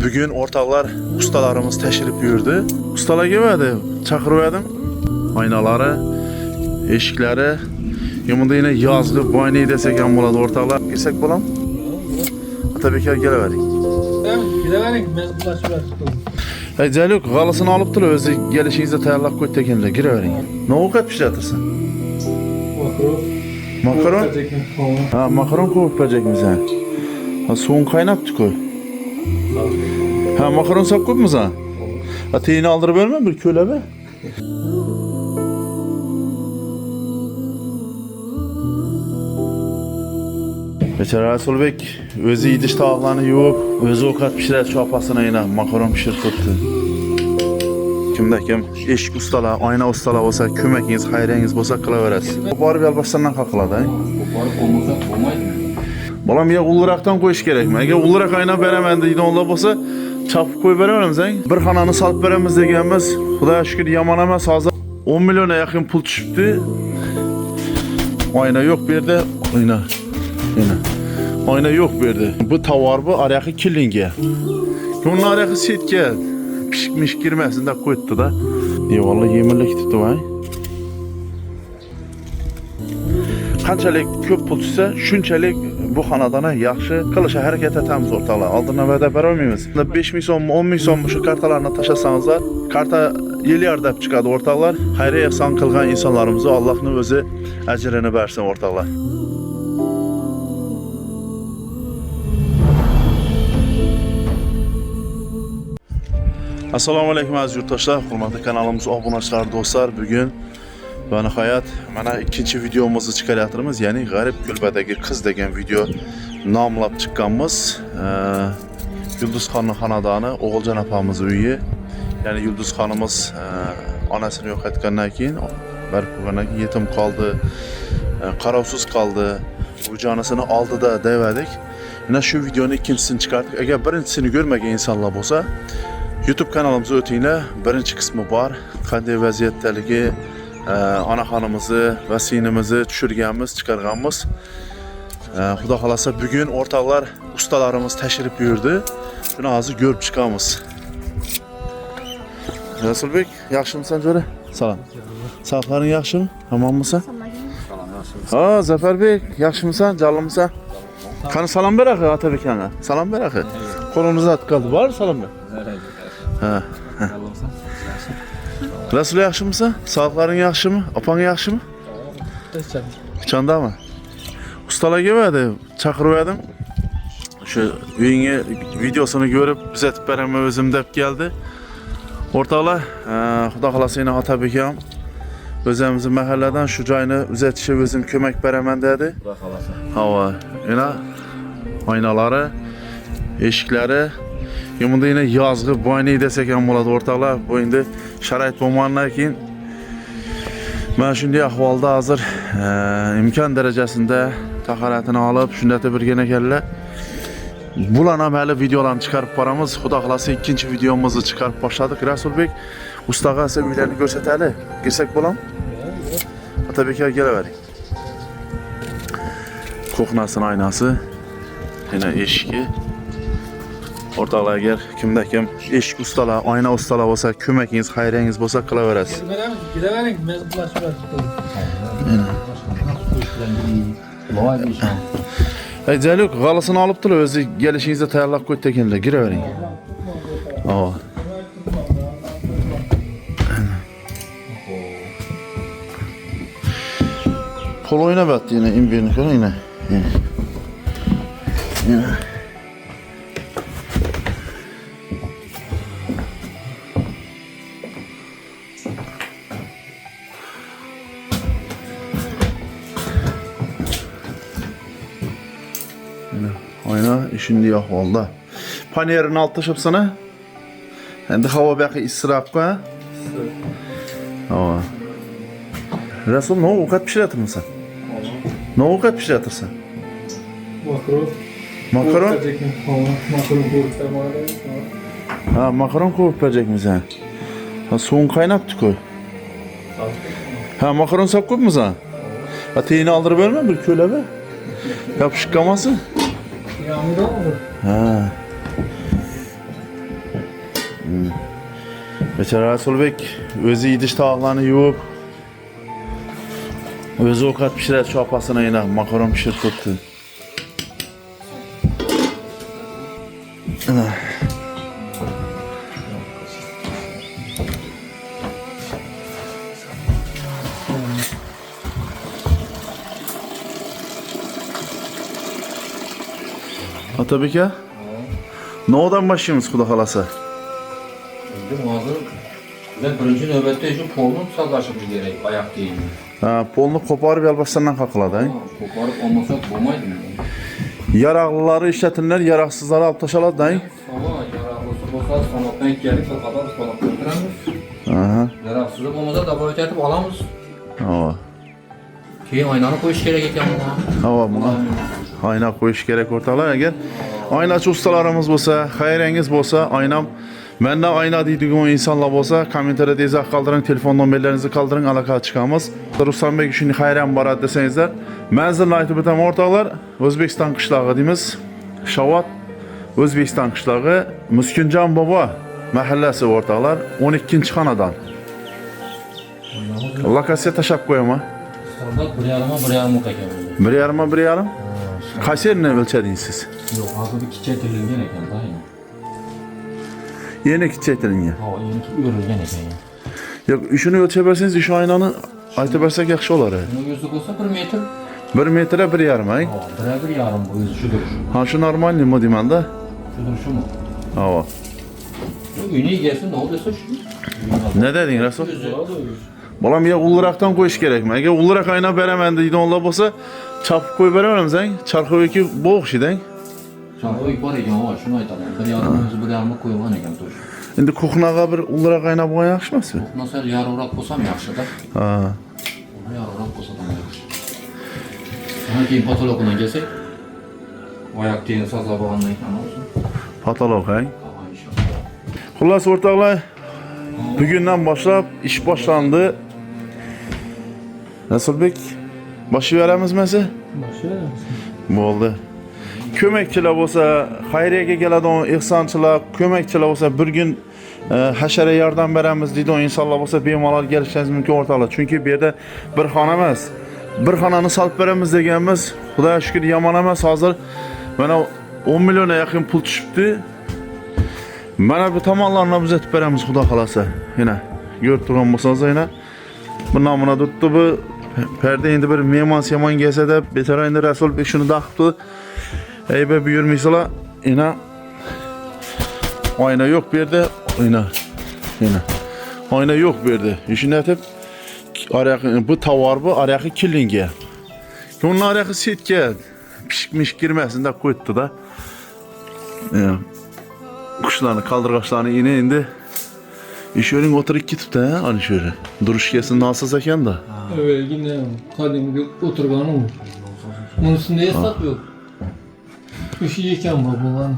Bugün ortaklar ustalarımız teşrif buyurdu. Ustalar gelmedi. Çakırverdim. Aynaları, eşikleri. Yumunda yine yazgı, bayneyi desek yan boladı ortaklar. Girsek bolam. Tabii ki geleverik. Gireverik, ben bulaşıver. Cəlük, qalısını alıp dur, özü gelişinizde tayarlaq koy tekende, gireverin. Ne ovqat pişirtirsin? Makaron? Ha, makaron kovup verecekmiz ha. Ha, soğun kaynattık koy. Ha, makaron sap koyup muza? Ha, teyini aldırıp vermem bir köle be. Beçer Rasulbek özü idiş tavaklarını yuvup, özü ovqat pişirer şu apasına yine makaron pişirip tuttu. Kimde eşik ustalar, ayna ustalar olsa, kömekiniz, hayreniz olsa kılaveresiz. Barıp yalbaşlarından kalkıladı. Barıp olmasa olmaydı mı? Balam ya ulluraktan koyuş gerek mi? Eğer ullurak ayna veremedi, onda olsa çapıp koy verememiz. Bir hananı salıp veremiz degenimiz. Xudaya şükür yaman emez. Hazır 10 milyona yakın pul çıktı. Ayna yok bir de ayna. Ayna yok bir de. Bu tavar bu arayakı killinge. Bunun arayakı setke. Pişikmiş girmesin de koydu da. Vallahi yemirle gitipti vay. Qanchalik ko'p pul tushsa, shunchalik bu xonadona yaxshi qilishga harakat etamiz o'rtoqlar. Oldindan va'da berolmaymiz. 5 ming so'm, 10 ming so'm shu kartalarni tashlasanızlar, karta yeliar deb chiqadi o'rtoqlar. Xayriya ehson qilgan insonlarimizni Allohning o'zi ajrini bersin o'rtoqlar. Assalomu alaykum aziz yurtdoshlar, hurmatli kanalimiz obunachilar, do'stlar. Bugun va nihoyat mana ikkinchi videomizni chiqaryapmiz. Ya'ni G'arib kulbadagi qiz degan video nomlab chiqqanmiz. Yulduzxonning xonadoni, O'g'iljon opamizning uyi. Ya'ni Yulduzxonimiz onasini yo'qotgandan keyin, barib qo'ygandan keyin yetim qoldi, qarovsiz qoldi. Ujonisini oldida devadik. Mana shu videoni ikkinchisini chiqardik. Agar birinchisini ko'rmagan insonlar bo'lsa, YouTube kanalımıza o'tinglar. Birinchi qismi bor. Qanday vaziyatdaligi, onaxonimizni va sinimizni tushirganmiz, chiqarganmiz. Xudo xolasa bugun o'rtoqlar ustalarimiz tashrif buyurdi. Shuni hozir ko'rib chiqamiz. Rasulbek, yaxshimisan jo'ra? Salom. Sog'lig'ing yaxshimi? Hammamisan? Ha, Zafarbek, yaxshimisan? Jonlimisan? Qani salom ber axı Atabek aka. Salom ber axı. Qo'lingizni atib qoldi. Bor salom ber. Ha. Rasul yaxshimisan? Sog'lig'ing yaxshimi? Opang yaxshimi? Chondami? Ustalar kelmadi, chaqirdim. Shu uyingga videosini ko'rib, kuzatib beraman o'zim deb keldi. O'rtoqlar, Xudo xolasa yana Atabek ham o'zimiz mahalladan shu joyni uzatishga o'zim ko'mak beraman dedi. Xudo xolasa. Ha, yana aynalari, eshiklari Yumunda yine yazgı, bayneyi desek ham bo'ladi o'rtoqlar. Bu endi sharoit bo'lgandan keyin mana shunday ahvolda hozir imkon darajasida tahoratini olib, shunda birgina ekanlar. Bular ham hali videolarni chiqarib boramiz. Xudo xolasa ikkinchi videomizni chiqarib boshladik. Rasulbek ustaga siz uylarni ko'rsatadi. Girsak bo'lam? Atabek aka kelavering. Ko'hnasini aynasi, yana eshigi. O'rtoqlar, agar kimda kim eshik ustalar, ayna ustalar bo'lsa, ko'makingiz, xayringiz bo'lsa qilaverasiz. Gireverik, ben bulaşıver. Cəlük, qalısını alıp dur, özü gelişinizde tayarlaq koy tekende, gireverin. Aa. Pol oyna battı yine, imbirini kırın yine. Yine. Ayna işindi ahvolda. Panerin altı şıpsana. Endi hava belki israf koy. Hava. Rasul ne ovqat pişiretirsin sen? Ne ovqat pişiretirsin? Makaron. Ha, makaron kovup verecekmiz ha. Ha, soğun kaynattık koy. Ha, makaron sap koyup muza? Ha, teyini aldırıp vermem bir köle be. Yapışık kalmasın. Yağmur da mı? Ha. Beçara Rasulbek özü idiş tavaklarını yuvup özü okat pişirer şu apasına yine makaron pişirip tuttu. Atabek ya? Ne odan başlayımız Xudo xolasa? Endi hozir bizlar birinchi navbatda shu polni sallashimiz kerak, oyoq kiyimni. Ha, polni qo'porib yalbassandan qaqiladi, ha? Qo'porib olmasak bo'lmaydimi? Yaraqlıları işletinler, yaraqsızları alıp taşaladı, ha? Havo yaraqlisi bo'lsa, sanoqdan kelib bir qator qolib o'tiramiz. Aha. Yaraqsiz bo'lmasa dabolat etib olamiz. Hava. Keyin oynani qo'yish kerak ekan buna. Hava buna. Ayna koyuş gerek ortalar. Eğer aynaçı ustalarımız olsa, hayrengiz olsa, aynam bende ayna deydiğim o insanlar olsa, komentarda izah kaldırın, telefon numaralarınızı kaldırın, alaka çıkamaz. Ruslan Bey şimdi hayran barat desenizler. Menzilini aytıp ötem ortalar, Özbekistan kışlağı deyimiz. Şavat, Özbekistan kışlağı, Müsküncan Baba mahallesi ortalar, 12. xanadan. Lokasiya taşap koyama. Standart bir yarıma ekan. Bir yarıma bir yarım. Kaç yerine ölçediniz siz? Yo'q, hozir bir kichaytirilgan ekan, ayni. Yeni kichaytirin ya. Ha, endi o'rilgan ekan. Yok, işini ölçeberseniz iş aynanı aytıbersek yaxşı olar. Buni o'zi bo'lsa 1 metr. 1 metre bir yarım, ay. Ha, 1 yarım bu o'zi shudir. Ha şu normal mi demen da? Shudir shumi? Hava. Uyni egasi ne desa shu. Ne dedin Resul? O'zi. Balam ya ulluraktan koyuş gerek mi? Eğer ullurak ayna beremen deydi onlar olsa çapıp koy veremem sen. Çarkı ki boğuk şeyden. Çarxoy bor ekan, ha, shuni aytaman. 1 yarım o'zi 1 yarım qo'ygan ekan to'sh. Şimdi kokunağa bir ullurak ayna boğan yakışmaz mı? Nasıl yarımroq bo'lsam yaxshi-da. Ha. Yarımroq bo'lsa ham yaxshi. Ana keyin patologdan kelsak, oyoq kiyim sazlab olgandan keyin olsun. Patolog, ay. Ha, inşallah. Xullas ortaqlar, bugünden başlap iş başlandı. Resulbek, başı veremiz mesi? Bu oldu. Kömekçiler olsa, hayriyege geladiğin ihsançılar, kömekçiler olsa bir gün haşere yardım veremiz deydi o insanlar olsa bemalol gelişiniz mümkün ortalar. Çünkü bir yerde bir xana emas. Bir xananı salıp veremiz deganimiz, Xudoga şükür yaman emas. Hazır mana 10 milyona yakın pul tushibdi. Mana bu tomonlarni biz etib beramiz Xudo xolasa. Yana ko'rib turgan bo'lsangiz yana bu namına tuttu bu perde endi bir mehmon semon kelsa da betara endi Rasulbek shuni daqibdi. Eybe buyurmaysizlar. Yana ayna yok bu yerda. Yana. Ayna yok bu yerda. Ishini aytib araqı bu tovar bu araqı killinga. Onun araqı setga pishikmish girmesin de qo'yibdi da. Kuşlarını, kaldırgaçlarını yine indi. İşörün oturup gitip de hani şöyle. Duruş kesin nasıl eken da. Evet yine kadimgi oturganı mı? Bunun üstünde hesap yok. Üşü yeken babalar.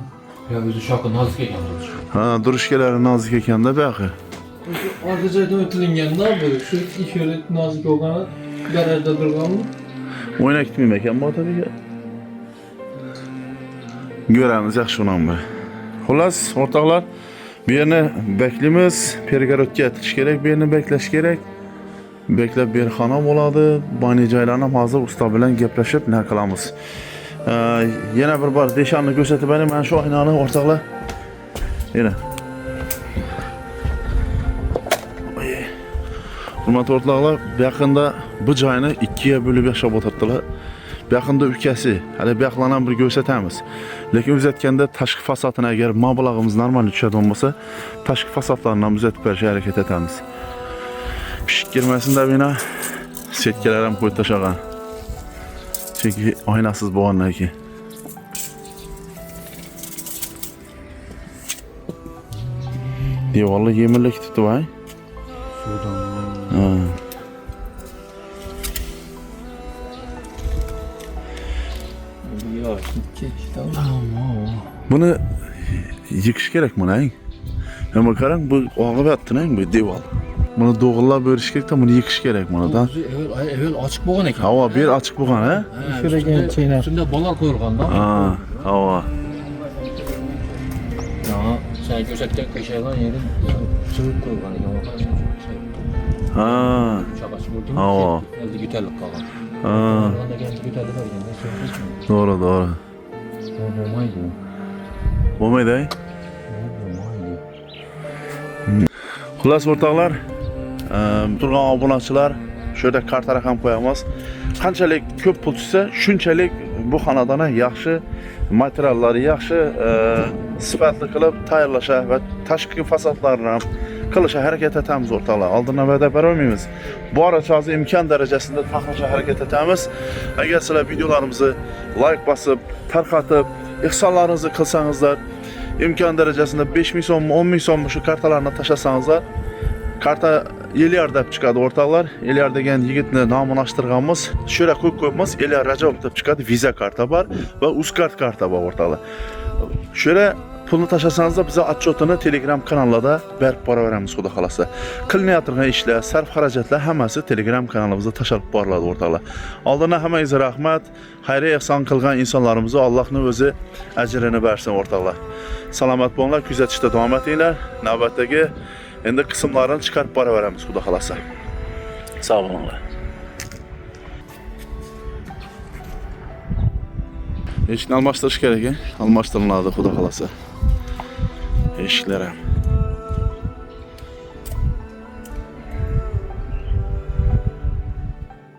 Ya o'zi shoqi nozik ekan to'sh. Ha duruşkeleri nazik eken de belki. Arka joydan ötülingen daha böyle. Şu şöyle nazik olganı garajda durgan mı? Oyuna gitmeyeyim eken bu tabii ki. Göremiz yaxşı ulan be. Xullas ortaklar bir yerine beklimiz, pergarotga yetiş gerek, bir yerine bekleş gerek. Beklep bir xana boladı, baniyacaylarına hazır usta bilen gepleşip ne kılamız. Yine bir bar deşanını gösterdi benim, ben şu aynanı ortaklar. Yine. Hürmetli ortaklar, yakında bu cayını ikiye bölüp yaşap oturttular. Yaxında ülkəsi, hələ yaxlanan bir göstərəmiz. Lakin biz etkəndə taşqı fasatına əgər mablağımız normal düşəd olmasa, taşqı fasatlarından biz etbərcə hərəkət etəmiz. Pişik girməsində bina setkələrəm qoyub taşağa. Çünki aynasız boğanlar ki. Devallı yemirlə kitibdi vay. Sudan. Bunu yıkış gerek mi lan? Hem bakarım bu ağabey attın lan bu deval. Bunu doğrular bölüş gerek de bunu yıkış gerek bana da. Evvel açık bo'lgan ekan. Hava bir açık bu ha? Şuraya şeyler. Üstünde balar qo'yilganda. Ha, hava. Ya Sen göçekten kışaylan yerin sığıp koygan ekan bakarsan şey. Ha. Çabası gördün Aa. mü? Elde gütellik kalan. Ha. Onda kendi gütellik vergende sığıp Doğru doğru. o olmaydı. Olmaydı ay. Xullas o'rtoqlar, turgan obunachilar, şöyle karta raqam qo'yamiz. Qanchalik ko'p pul tushsa, shunchalik bu xonadona yaxshi, materiallari yaxshi, sifatli qilib tayyorlasha va tashqi fasadlarini ham qilishga harakat etamiz o'rtoqlar. Oldindan va'da berolmaymiz. Boricha imkon darajasida taxlashga harakat etamiz. Agar sizlar videolarimizni like bosib, tarqatib, ihsonlaringizni qilsangizlar, imkon darajasida 5000 so'm, 10000 so'm shu kartalarni tashlasanızlar, karta Elyar deb chiqadi o'rtoqlar. Elyar degan yigitni nomini ochtirganmiz. Shura qo'yib Elyar Rajabov deb chiqadi. Visa karta bor va Uzcard karta bor o'rtoqlar. Shura pulni tashlasanızlar, biza отчетini Telegram kanallarda berib boraveramiz, xudo xolasa. Qilinayotgan ishlar, sarf xarajatlar hammasi Telegram kanalimizda tashlab boriladi o'rtoqlar. Oldindan hammangizga rahmat. Xayriya ehson qilgan insonlarimizga Allohning o'zi ajrini bersin o'rtoqlar. Salomat bo'linglar, kuzatishda davom etinglar. Navbatdagi endi qismlarini chiqarib boraveramiz, xudo xolasa. Sog' bo'linglar. Eshikni almashtirish kerak, almashtiriladi, xudo xolasa. Eshiklar ham